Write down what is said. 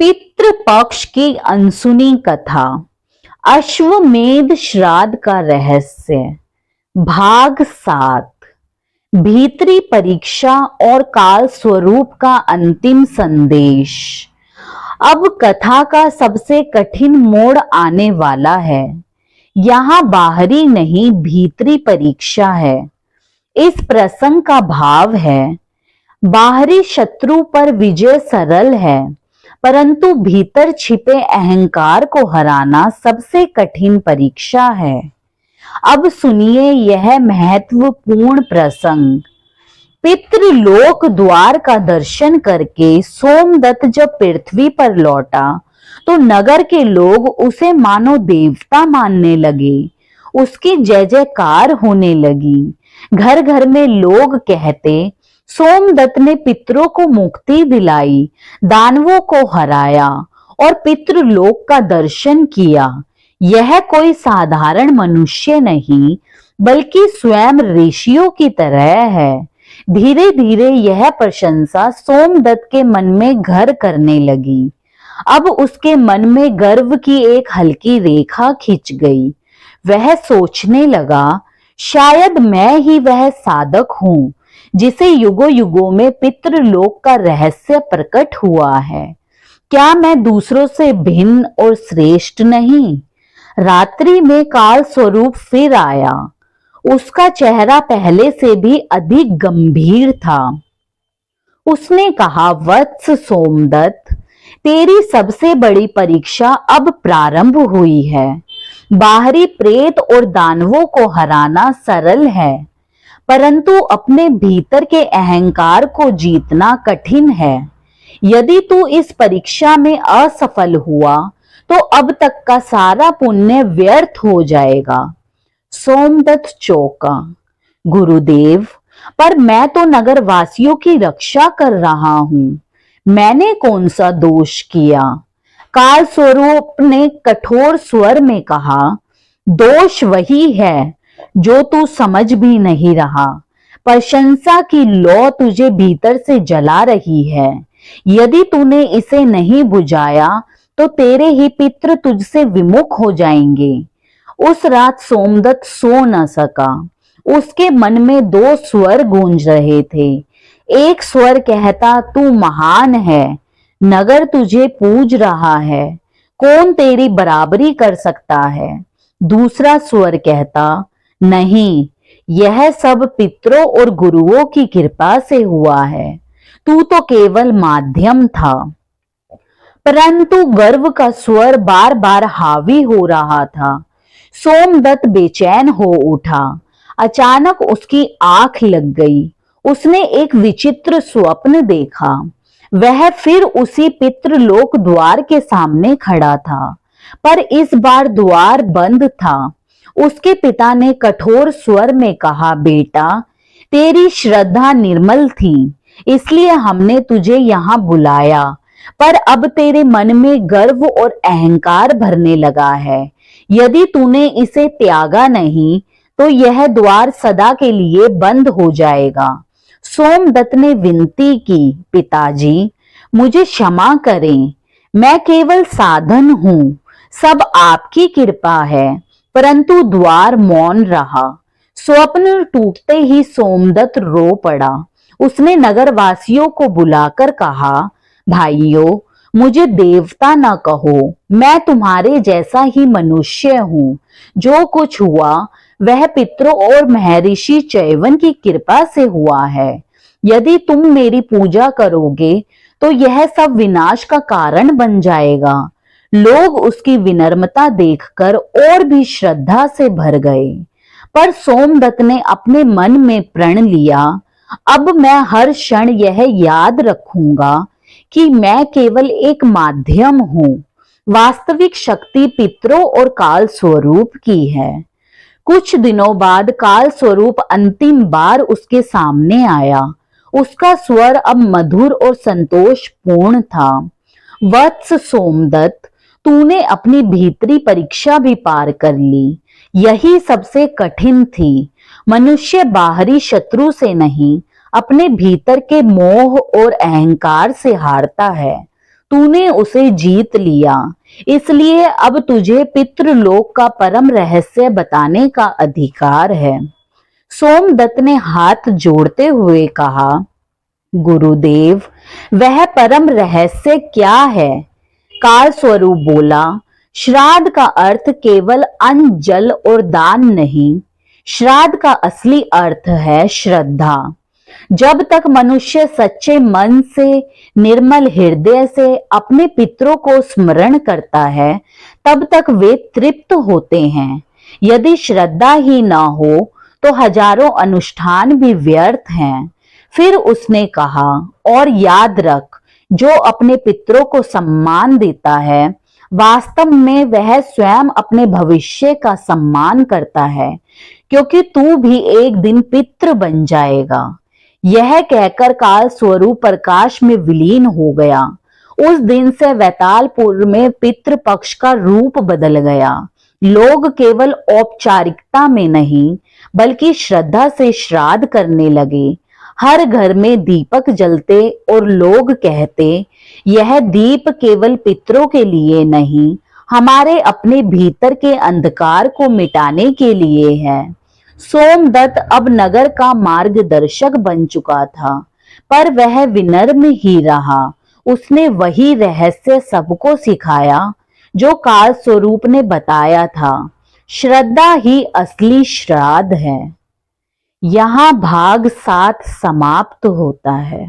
पितृपक्ष की अनसुनी कथा। अश्वमेध श्राद्ध का रहस्य। भाग 7। भीतरी परीक्षा और काल स्वरूप का अंतिम संदेश। अब कथा का सबसे कठिन मोड़ आने वाला है। यहाँ बाहरी नहीं, भीतरी परीक्षा है। इस प्रसंग का भाव है, बाहरी शत्रु पर विजय सरल है, परंतु भीतर छिपे अहंकार को हराना सबसे कठिन परीक्षा है। अब सुनिए यह महत्वपूर्ण प्रसंग। पितृलोक द्वार का दर्शन करके सोमदत्त जब पृथ्वी पर लौटा तो नगर के लोग उसे मानो देवता मानने लगे। उसकी जय जयकार होने लगी। घर घर में लोग कहते, सोमदत्त ने पितरों को मुक्ति दिलाई, दानवों को हराया और पितृलोक का दर्शन किया। यह कोई साधारण मनुष्य नहीं, बल्कि स्वयं ऋषियों की तरह है। धीरे धीरे यह प्रशंसा सोमदत्त के मन में घर करने लगी। अब उसके मन में गर्व की एक हल्की रेखा खिंच गई। वह सोचने लगा, शायद मैं ही वह साधक हूँ जिसे युगों युगों में पितृलोक का रहस्य प्रकट हुआ है। क्या मैं दूसरों से भिन्न और श्रेष्ठ नहीं? रात्रि में काल स्वरूप फिर आया। उसका चेहरा पहले से भी अधिक गंभीर था। उसने कहा, वत्स सोमदत्त, तेरी सबसे बड़ी परीक्षा अब प्रारंभ हुई है। बाहरी प्रेत और दानवों को हराना सरल है, परंतु अपने भीतर के अहंकार को जीतना कठिन है। यदि तू इस परीक्षा में असफल हुआ तो अब तक का सारा पुण्य व्यर्थ हो जाएगा। सोमदत्त चौंका। गुरुदेव, पर मैं तो नगर वासियों की रक्षा कर रहा हूँ। मैंने कौन सा दोष किया? काल स्वरूप ने कठोर स्वर में कहा, दोष वही है जो तू समझ भी नहीं रहा। प्रशंसा की लौ तुझे भीतर से जला रही है। यदि तूने इसे नहीं बुझाया तो तेरे ही पितृ तुझसे विमुख हो जाएंगे। उस रात सोमदत्त सो न सका। उसके मन में दो स्वर गूंज रहे थे। एक स्वर कहता, तू महान है, नगर तुझे पूज रहा है, कौन तेरी बराबरी कर सकता है। दूसरा स्वर कहता, नहीं, यह सब पितरों और गुरुओं की कृपा से हुआ है, तू तो केवल माध्यम था। परंतु गर्व का स्वर बार बार हावी हो रहा था। सोमदत्त बेचैन हो उठा। अचानक उसकी आंख लग गई। उसने एक विचित्र स्वप्न देखा। वह फिर उसी पितृलोक द्वार के सामने खड़ा था, पर इस बार द्वार बंद था। उसके पिता ने कठोर स्वर में कहा, बेटा, तेरी श्रद्धा निर्मल थी, इसलिए हमने तुझे यहाँ बुलाया, पर अब तेरे मन में गर्व और अहंकार भरने लगा है। यदि तूने इसे त्यागा नहीं तो यह द्वार सदा के लिए बंद हो जाएगा। सोमदत्त ने विनती की, पिताजी, मुझे क्षमा करें, मैं केवल साधन हूँ, सब आपकी कृपा है। परंतु द्वार मौन रहा। स्वप्न टूटते ही सोमदत्त रो पड़ा। उसने नगरवासियों को बुलाकर कहा, भाइयों, मुझे देवता न कहो, मैं तुम्हारे जैसा ही मनुष्य हूँ। जो कुछ हुआ वह पितरों और महर्षि चैवन की कृपा से हुआ है। यदि तुम मेरी पूजा करोगे तो यह सब विनाश का कारण बन जाएगा। लोग उसकी विनम्रता देखकर और भी श्रद्धा से भर गए। पर सोमदत्त ने अपने मन में प्रण लिया, अब मैं हर क्षण यह याद रखूंगा कि मैं केवल एक माध्यम हूँ। वास्तविक शक्ति पितरों और काल स्वरूप की है। कुछ दिनों बाद काल स्वरूप अंतिम बार उसके सामने आया। उसका स्वर अब मधुर और संतोषपूर्ण था। वत्स सोमदत्त, तूने अपनी भीतरी परीक्षा भी पार कर ली। यही सबसे कठिन थी। मनुष्य बाहरी शत्रु से नहीं, अपने भीतर के मोह और अहंकार से हारता है। तूने उसे जीत लिया, इसलिए अब तुझे पितृलोक का परम रहस्य बताने का अधिकार है। सोमदत्त ने हाथ जोड़ते हुए कहा, गुरुदेव, वह परम रहस्य क्या है? काल स्वरूप बोला, श्राद्ध का अर्थ केवल अन्न, जल और दान नहीं, श्राद्ध का असली अर्थ है श्रद्धा। जब तक मनुष्य सच्चे मन से, निर्मल हृदय से अपने पितरों को स्मरण करता है, तब तक वे तृप्त होते हैं। यदि श्रद्धा ही ना हो तो हजारों अनुष्ठान भी व्यर्थ हैं। फिर उसने कहा, और याद रख, जो अपने पितरों को सम्मान देता है, वास्तव में वह स्वयं अपने भविष्य का सम्मान करता है, क्योंकि तू भी एक दिन पितृ बन जाएगा। यह कहकर काल स्वरूप प्रकाश में विलीन हो गया। उस दिन से वैतालपुर में पितृ पक्ष का रूप बदल गया। लोग केवल औपचारिकता में नहीं, बल्कि श्रद्धा से श्राद्ध करने लगे। हर घर में दीपक जलते और लोग कहते, यह दीप केवल पितरों के लिए नहीं, हमारे अपने भीतर के अंधकार को मिटाने के लिए है। सोमदत्त अब नगर का मार्गदर्शक बन चुका था, पर वह विनम्र ही रहा। उसने वही रहस्य सबको सिखाया जो काल स्वरूप ने बताया था। श्रद्धा ही असली श्राद्ध है। यहाँ भाग 7 समाप्त होता है।